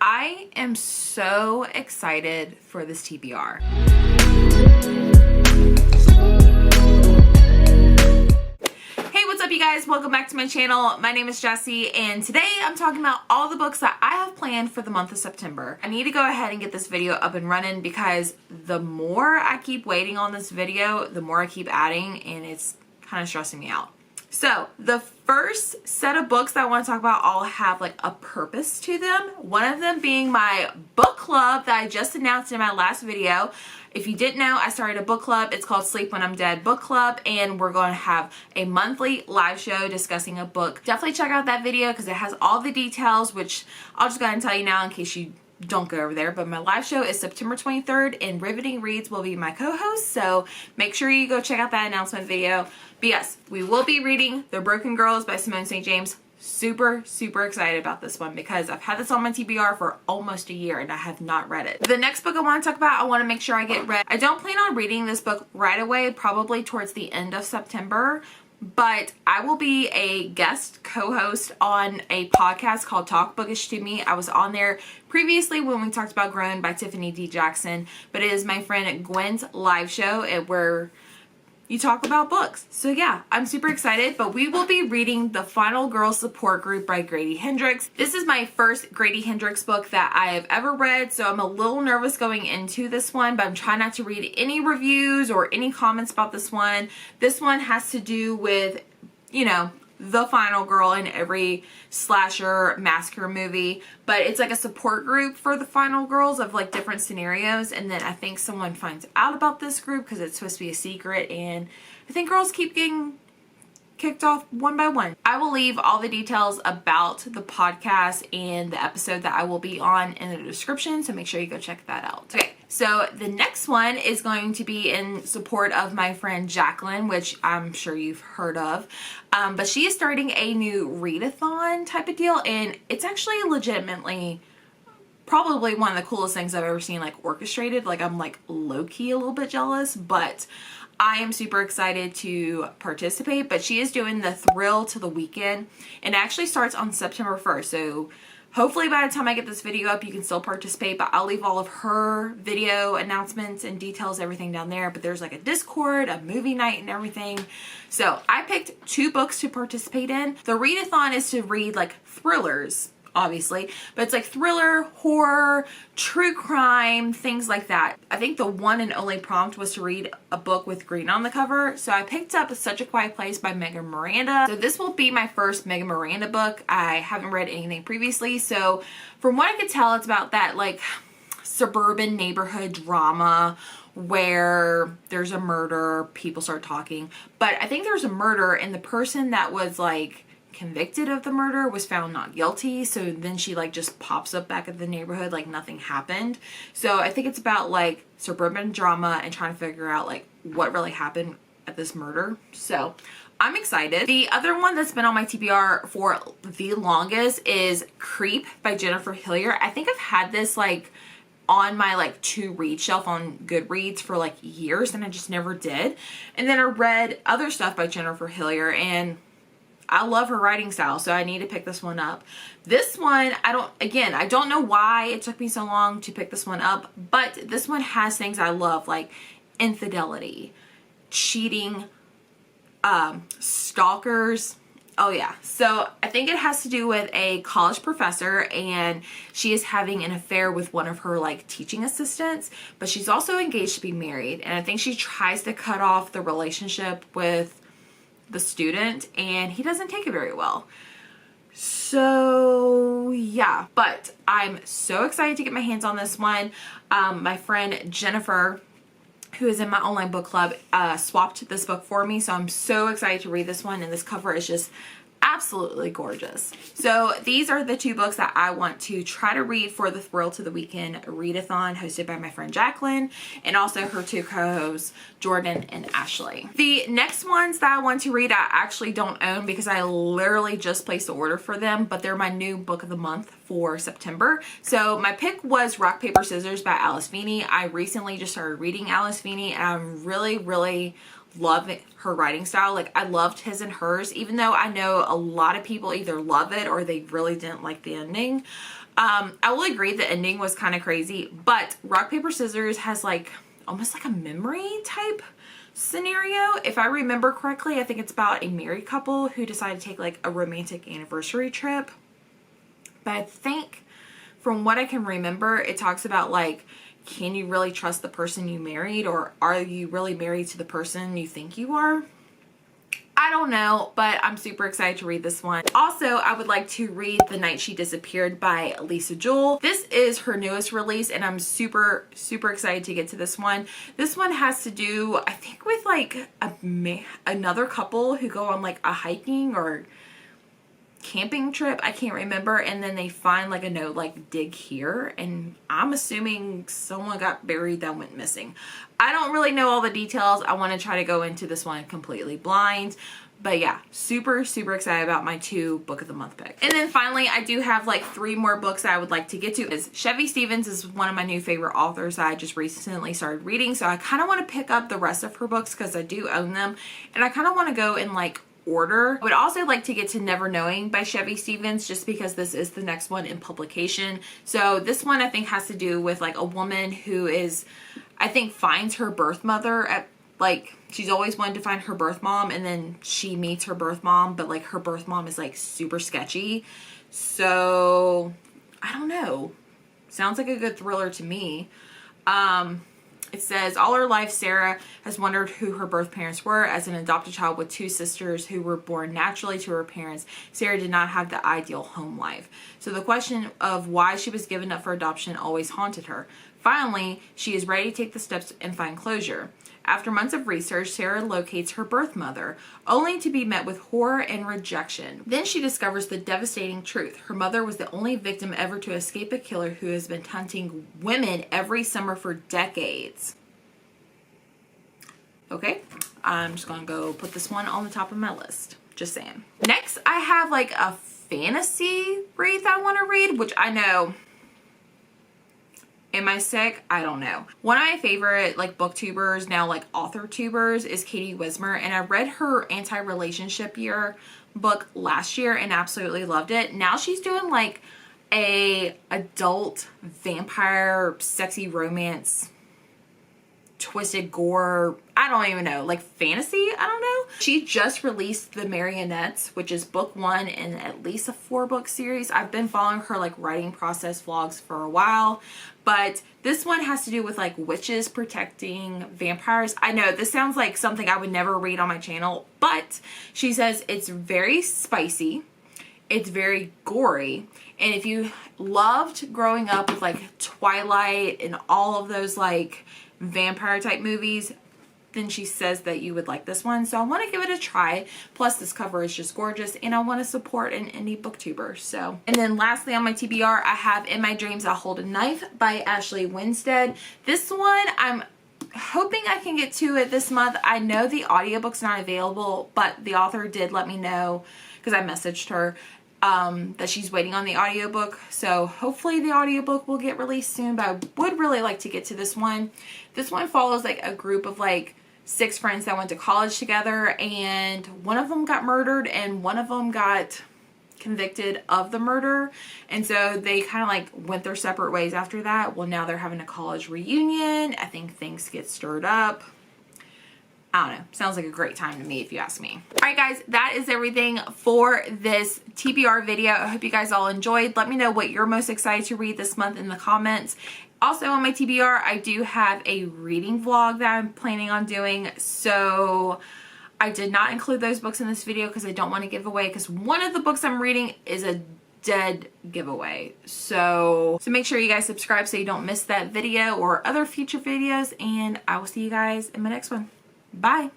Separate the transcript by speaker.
Speaker 1: I am so excited for this TBR. Hey, what's up you guys? Welcome back to my channel. My name is Jessie and today I'm talking about all the books that I have planned for the month of September. I need to go ahead and get this video up and running because the more I keep waiting on this video, the more I keep adding and it's kind of stressing me out. So the first set of books that I want to talk about all have like a purpose to them. One of them being my book club that I just announced in my last video. If you didn't know, I started a book club. It's called Sleep When I'm Dead Book Club, and we're going to have a monthly live show discussing a book. Definitely check out that video because it has all the details, which I'll just go ahead and tell you now in case you don't go over there. But my live show is September 23rd and Riveting Reads will be my co-host, so make sure you go check out that announcement video. But yes, we will be reading The Broken Girls by Simone St. James. Super excited about this one because I've had this on my TBR for almost a year and I have not read it. The next book I want to talk about, I want to make sure I get read. I don't plan on reading this book right away, probably towards the end of September, but I will be a guest co-host on a podcast called Talk Bookish to Me. I was on there previously when we talked about Grown by Tiffany D. Jackson, but it is my friend Gwen's live show where you talk about books. So yeah, I'm super excited, but we will be reading The Final Girl Support Group by Grady Hendrix. This is my first Grady Hendrix book that I have ever read, so I'm a little nervous going into this one, but I'm trying not to read any reviews or any comments about this one. This one has to do with, you know, the final girl in every slasher massacre movie, but it's like a support group for the final girls of like different scenarios, and then I think someone finds out about this group because it's supposed to be a secret, and I think girls keep getting kicked off one by one. I will leave all the details about the podcast and the episode that I will be on in the description, so make sure you go check that out. Okay, so the next one is going to be in support of my friend Jacqueline, which I'm sure you've heard of, but she is starting a new readathon type of deal, and it's actually legitimately probably one of the coolest things I've ever seen like orchestrated. Like I'm like low-key a little bit jealous, but I am super excited to participate. But she is doing the Thrill to the Weekend, and it actually starts on September 1st. So hopefully by the time I get this video up, you can still participate, but I'll leave all of her video announcements and details, everything down there. But there's like a Discord, a movie night and everything. So I picked 2 books to participate in. The readathon is to read like thrillers, obviously, but it's like thriller, horror, true crime, things like that. I think the one and only prompt was to read a book with green on the cover, so I picked up Such a Quiet Place by Megan Miranda. So this will be my first Megan Miranda book. I haven't read anything previously, so from what I could tell, it's about that like suburban neighborhood drama where there's a murder, people start talking, but I think there's a murder and the person that was like convicted of the murder was found not guilty, so then she like just pops up back at the neighborhood like nothing happened. So I think it's about like suburban drama and trying to figure out like what really happened at this murder. So I'm excited. The other one that's been on my TBR for the longest is Creep by Jennifer Hillier. I think I've had this like on my like to read shelf on Goodreads for like years and I just never did. And then I read other stuff by Jennifer Hillier and I love her writing style, so I need to pick this one up. This one, I don't know why it took me so long to pick this one up, but this one has things I love, like infidelity, cheating, stalkers. Oh yeah. So I think it has to do with a college professor, and she is having an affair with one of her like teaching assistants, but she's also engaged to be married, and I think she tries to cut off the relationship with the student and he doesn't take it very well. So yeah, but I'm so excited to get my hands on this one. My friend Jennifer, who is in my online book club, swapped this book for me, so I'm so excited to read this one, and this cover is just absolutely gorgeous. So these are the 2 books that I want to try to read for the Thrill to the Weekend readathon hosted by my friend Jacqueline and also her 2 co-hosts Jordan and Ashley. The next ones that I want to read I actually don't own because I literally just placed the order for them, but they're my new book of the month for September. So my pick was Rock Paper Scissors by Alice Feeney. I recently just started reading Alice Feeney and I'm really love her writing style. Like I loved His and Hers, even though I know a lot of people either love it or they really didn't like the ending. I will agree the ending was kind of crazy, but Rock, Paper, Scissors has like almost like a memory type scenario. If I remember correctly, I think it's about a married couple who decided to take like a romantic anniversary trip. But I think from what I can remember, it talks about like, can you really trust the person you married, or are you really married to the person you think you are? I don't know, but I'm super excited to read this one. Also, I would like to read The Night She Disappeared by Lisa Jewell. This is her newest release, and I'm super excited to get to this one. This one has to do, I think, with like another couple who go on like a hiking or camping trip, I can't remember, and then they find like a note like, dig here, and I'm assuming someone got buried that went missing. I don't really know all the details. I want to try to go into this one completely blind, but yeah, super excited about my 2 book of the month picks. And then finally, I do have like 3 more books that I would like to get to. Chevy Stevens is one of my new favorite authors that I just recently started reading, so I kind of want to pick up the rest of her books because I do own them, and I kind of want to go in like order. I would also like to get to Never Knowing by Chevy Stevens, just because this is the next one in publication. So this one I think has to do with like a woman who is, I think, finds her birth mother at like, she's always wanted to find her birth mom, and then she meets her birth mom, but like her birth mom is like super sketchy. So I don't know, sounds like a good thriller to me. It says, all her life, Sarah has wondered who her birth parents were. As an adopted child with 2 sisters who were born naturally to her parents, Sarah did not have the ideal home life. So the question of why she was given up for adoption always haunted her. Finally, she is ready to take the steps and find closure. After months of research, Sarah locates her birth mother, only to be met with horror and rejection. Then she discovers the devastating truth. Her mother was the only victim ever to escape a killer who has been hunting women every summer for decades. Okay, I'm just gonna go put this one on the top of my list. Just saying. Next, I have like a fantasy read that I want to read, which I know... Am I sick? I don't know. One of my favorite like booktubers, now like author tubers, is Katie Wismer, and I read her anti-relationship year book last year and absolutely loved it. Now she's doing like a adult vampire sexy romance, twisted gore, I don't even know, like fantasy, I don't know. She just released The Marionettes, which is book 1 in at least a 4-book series. I've been following her like writing process vlogs for a while, but this one has to do with like witches protecting vampires. I know this sounds like something I would never read on my channel, but she says it's very spicy, it's very gory, and if you loved growing up with like Twilight and all of those like vampire type movies, then she says that you would like this one. So I want to give it a try. Plus this cover is just gorgeous, and I want to support an indie booktuber. So, and then lastly on my TBR, I have In My Dreams I Hold a Knife by Ashley Winstead. This one I'm hoping I can get to it this month. I know the audiobook's not available, but the author did let me know, because I messaged her, that she's waiting on the audiobook. So hopefully the audiobook will get released soon, but I would really like to get to this one. This one follows like a group of like 6 friends that went to college together, and one of them got murdered and one of them got convicted of the murder, and so they kind of like went their separate ways after that. Well, now they're having a college reunion. I think things get stirred up. I don't know. Sounds like a great time to me if you ask me. Alright guys, that is everything for this TBR video. I hope you guys all enjoyed. Let me know what you're most excited to read this month in the comments. Also on my TBR, I do have a reading vlog that I'm planning on doing. So I did not include those books in this video because I don't want to give away, because one of the books I'm reading is a dead giveaway. So make sure you guys subscribe so you don't miss that video or other future videos, and I will see you guys in my next one. Bye.